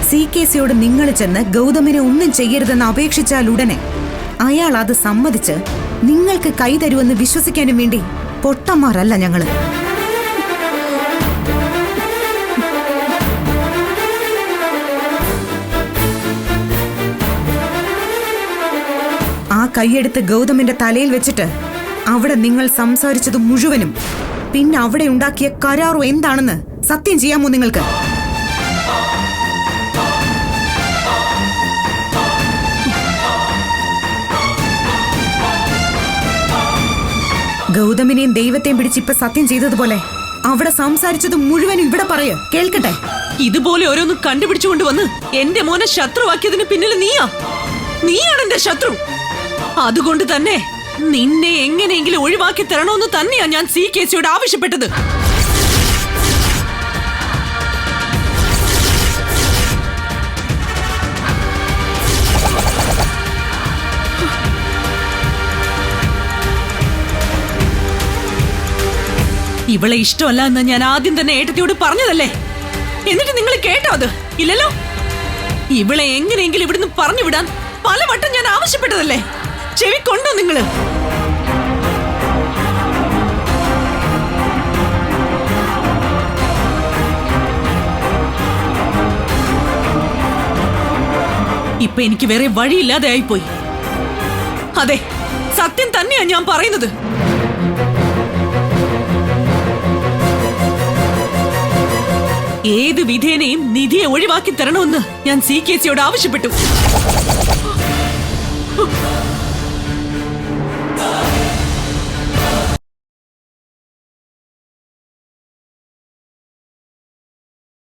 CKCയോട് നിങ്ങൾ ചെന്ന് ഗൗതമിനെ ഒന്നും ചെയ്യരുതെന്ന് അപേക്ഷിച്ചാൽ ഉടനെ അയാൾ അത് സമ്മതിച്ച് നിങ്ങൾക്ക് കൈ തരുമെന്ന് വിശ്വസിക്കാനും വേണ്ടി പൊട്ടന്മാരല്ല ഞങ്ങള്. ആ കൈയെടുത്ത് ഗൗതമിന്റെ തലയിൽ വെച്ചിട്ട് അവിടെ നിങ്ങൾ സംസാരിച്ചത് മുഴുവനും പിന്നെ അവിടെ ഉണ്ടാക്കിയ കരാറു എന്താണെന്ന് സത്യം ചെയ്യാമോ നിങ്ങൾക്ക്? ഗൗതമിനെയും ദൈവത്തെയും പിടിച്ച് ഇപ്പൊ സത്യം ചെയ്തതുപോലെ അവിടെ സംസാരിച്ചത് മുഴുവനും ഇവിടെ പറയ കേൾക്കട്ടെ. ഇതുപോലെ ഓരോന്ന് കണ്ടുപിടിച്ചുകൊണ്ട് വന്ന് എന്റെ മോനെ ശത്രുവാക്കിയതിന് പിന്നിൽ നീയാണ് എന്റെ ശത്രു. അതുകൊണ്ട് തന്നെ നിന്നെ എങ്ങനെയെങ്കിലും ഒഴിവാക്കി തരണമെന്ന് തന്നെയാ ഞാൻ CKCയോട് ആവശ്യപ്പെട്ടത്. ഇവളെ ഇഷ്ടമല്ല എന്ന് ഞാൻ ആദ്യം തന്നെ ഏട്ടത്തിയോട് പറഞ്ഞതല്ലേ? എന്നിട്ട് നിങ്ങൾ കേട്ടോ? അത് ഇല്ലല്ലോ. ഇവളെ എങ്ങനെയെങ്കിലും ഇവിടുന്ന് പറഞ്ഞു വിടാൻ പലവട്ടം ഞാൻ ആവശ്യപ്പെട്ടതല്ലേ? ചെവിക്കൊണ്ടോ നിങ്ങള്? ഇപ്പൊ എനിക്ക് വേറെ വഴിയില്ലാതെ ആയിപ്പോയി. അതെ, സത്യം തന്നെയാ ഞാൻ പറയുന്നത്. ഏത് വിധേനയും നിധിയെ ഒഴിവാക്കി തരണമെന്ന് ഞാൻ CKCയോട് ആവശ്യപ്പെട്ടു.